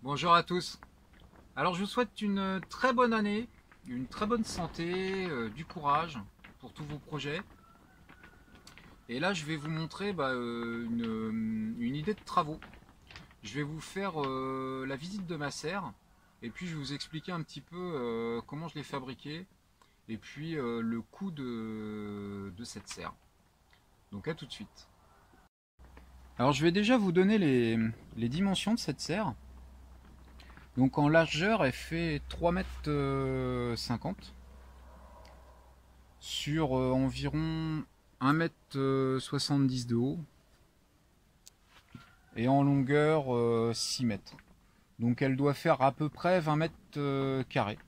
Bonjour à tous. Alors je vous souhaite une très bonne année, une très bonne santé, du courage pour tous vos projets. Et là je vais vous montrer une idée de travaux. Je vais vous faire la visite de ma serre et puis je vais vous expliquer un petit peu comment je l'ai fabriquée et puis le coût de cette serre. Donc à tout de suite. Alors je vais déjà vous donner les dimensions de cette serre. Donc en largeur, elle fait 3,50 m sur environ 1,70 m de haut et en longueur 6 mètres. Donc elle doit faire à peu près 20 mètres carrés.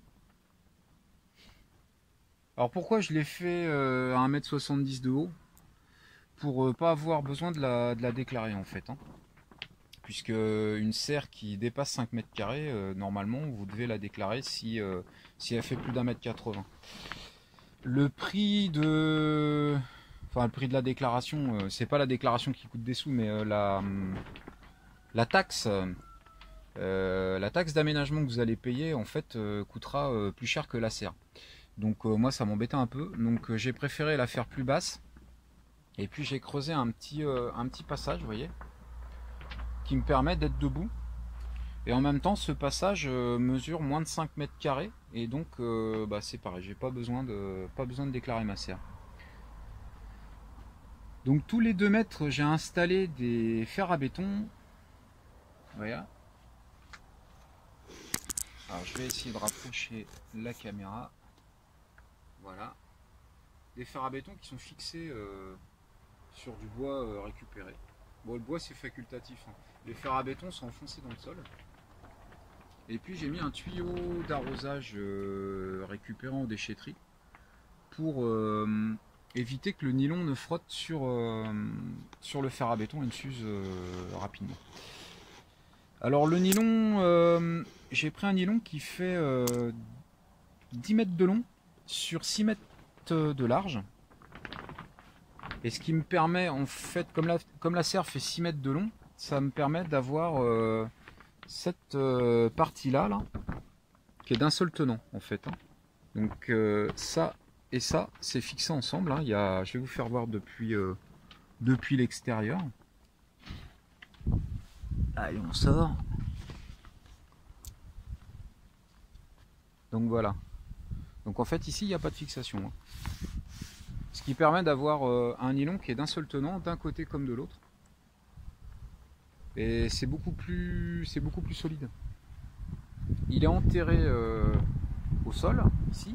Alors pourquoi je l'ai fait à 1,70 m de haut? Pour pas avoir besoin de la déclarer en fait. Puisque une serre qui dépasse 5 mètres carrés, normalement vous devez la déclarer si elle fait plus d'1,80 m. Le prix de la déclaration, c'est pas la déclaration qui coûte des sous, mais la taxe d'aménagement que vous allez payer en fait coûtera plus cher que la serre. Donc moi ça m'embêtait un peu, donc j'ai préféré la faire plus basse. Et puis j'ai creusé un petit passage, vous voyez, qui me permet d'être debout. Et en même temps, ce passage mesure moins de 5 mètres carrés. Et donc, c'est pareil, j'ai pas besoin de déclarer ma serre. Donc, tous les 2 mètres, j'ai installé des fers à béton. Voilà. Alors, je vais essayer de rapprocher la caméra. Voilà. Des fers à béton qui sont fixés sur du bois récupéré. Bon, le bois, c'est facultatif. Les fers à béton sont enfoncés dans le sol. Et puis j'ai mis un tuyau d'arrosage récupéré en déchetterie pour éviter que le nylon ne frotte sur le fer à béton et ne s'use rapidement. Alors le nylon, j'ai pris un nylon qui fait 10 mètres de long sur 6 mètres de large. Et ce qui me permet en fait, comme la serre fait 6 mètres de long, ça me permet d'avoir cette partie là, qui est d'un seul tenant en fait. Donc ça et ça, c'est fixé ensemble. Je vais vous faire voir depuis l'extérieur. Allez, on sort. Donc voilà. Donc en fait ici, il n'y a pas de fixation. Ce qui permet d'avoir un nylon qui est d'un seul tenant, d'un côté comme de l'autre. Et c'est beaucoup plus solide. Il est enterré au sol, ici,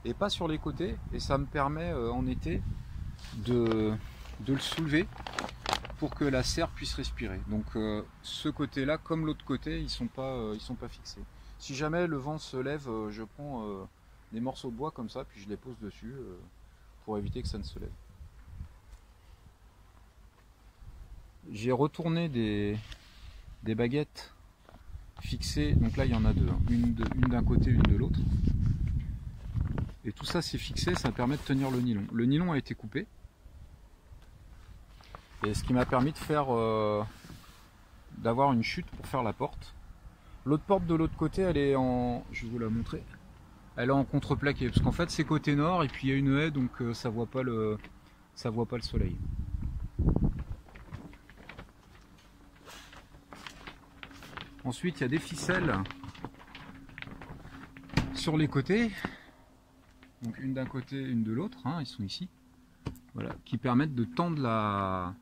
et pas sur les côtés, et ça me permet en été de le soulever pour que la serre puisse respirer. Donc ce côté là comme l'autre côté, ils sont pas fixés. Si jamais le vent se lève, je prends des morceaux de bois comme ça, puis je les pose dessus pour éviter que ça ne se lève. J'ai retourné des baguettes fixées, donc là il y en a deux, une d'un côté, une de l'autre. Et tout ça c'est fixé, ça permet de tenir le nylon. Le nylon a été coupé. Et ce qui m'a permis de faire d'avoir une chute pour faire la porte. L'autre porte de l'autre côté, elle est en, je vais vous la montrer, elle est en contreplaqué parce qu'en fait c'est côté nord et puis il y a une haie, donc ça voit pas le soleil. Ensuite il y a des ficelles sur les côtés, donc une d'un côté, une de l'autre, ils sont ici, voilà, qui permettent de tendre la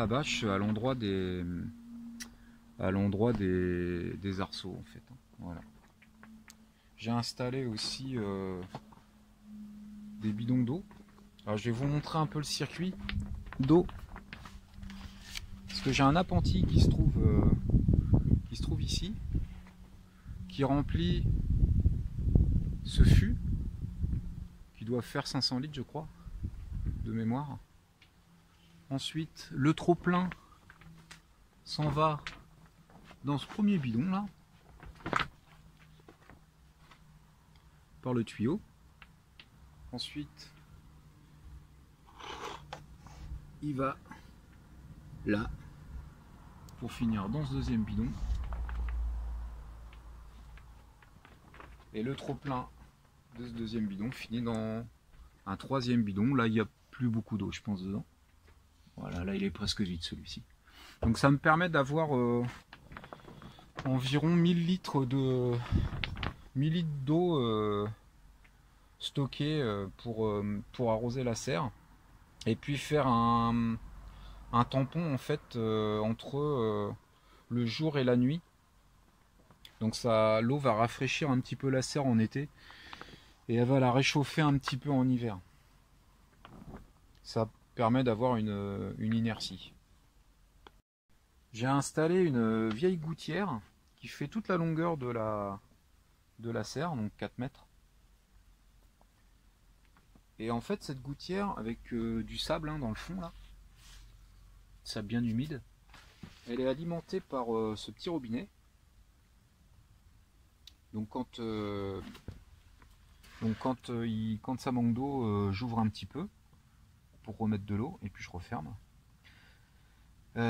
bâche à l'endroit des arceaux en fait. Voilà. J'ai installé aussi des bidons d'eau. Alors je vais vous montrer un peu le circuit d'eau, parce que j'ai un appentis qui se trouve ici, qui remplit ce fût qui doit faire 500 litres je crois de mémoire. Ensuite le trop plein s'en va dans ce premier bidon là par le tuyau. Ensuite il va là pour finir dans ce deuxième bidon. Et le trop plein de ce deuxième bidon finit dans un troisième bidon. Là il n'y a plus beaucoup d'eau je pense dedans. Voilà, là il est presque vide celui-ci. Donc ça me permet d'avoir environ 1000 litres d'eau stockée pour arroser la serre. Et puis faire un tampon en fait entre le jour et la nuit. Donc ça, l'eau va rafraîchir un petit peu la serre en été et elle va la réchauffer un petit peu en hiver. Ça permet d'avoir une inertie. J'ai installé une vieille gouttière qui fait toute la longueur de la serre, donc 4 mètres. Et en fait cette gouttière avec du sable dans le fond là, sable bien humide, elle est alimentée par ce petit robinet. Donc quand ça manque d'eau, j'ouvre un petit peu pour remettre de l'eau et puis je referme.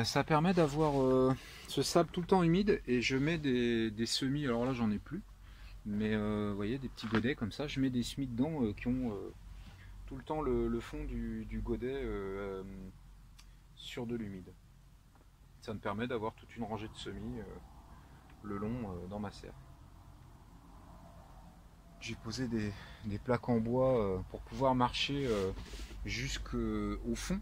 Ça permet d'avoir ce sable tout le temps humide et je mets des semis, alors là j'en ai plus, mais vous voyez des petits godets comme ça, je mets des semis dedans qui ont tout le temps le fond du godet sur de l'humide. Ça me permet d'avoir toute une rangée de semis le long dans ma serre. J'ai posé des plaques en bois pour pouvoir marcher jusqu'au fond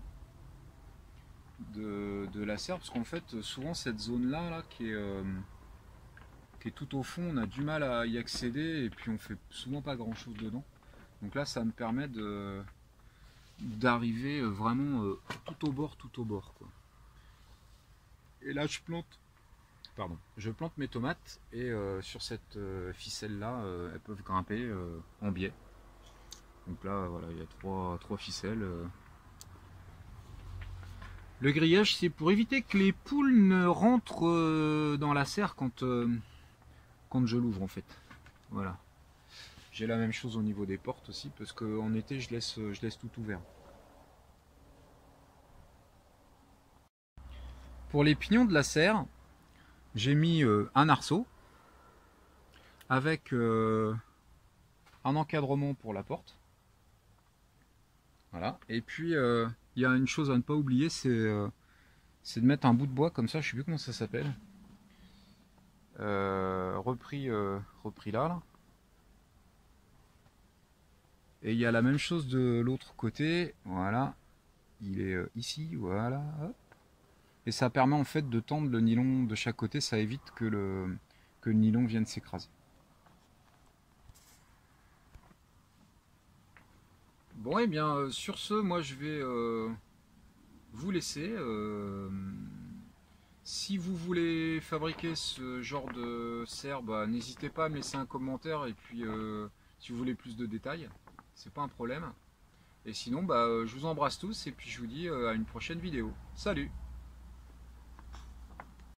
de la serre, parce qu'en fait souvent cette zone là qui est tout au fond, on a du mal à y accéder et puis on fait souvent pas grand chose dedans. Donc là ça me permet d'arriver vraiment tout au bord quoi. Et là je plante mes tomates et sur cette ficelle là elles peuvent grimper en biais. Donc là voilà, il y a trois ficelles. Le grillage c'est pour éviter que les poules ne rentrent dans la serre quand je l'ouvre en fait. Voilà. J'ai la même chose au niveau des portes aussi parce qu'en été je laisse tout ouvert. Pour les pignons de la serre, j'ai mis un arceau avec un encadrement pour la porte. Voilà. Et puis il y a une chose à ne pas oublier, c'est de mettre un bout de bois comme ça, je sais plus comment ça s'appelle. Repris là. Et il y a la même chose de l'autre côté. Voilà. Il est ici, voilà. Et ça permet en fait de tendre le nylon de chaque côté, ça évite que le nylon vienne s'écraser. Bon et bien sur ce, moi je vais vous laisser. Si vous voulez fabriquer ce genre de serre, n'hésitez pas à me laisser un commentaire et puis si vous voulez plus de détails, c'est pas un problème. Et sinon je vous embrasse tous et puis je vous dis à une prochaine vidéo. Salut!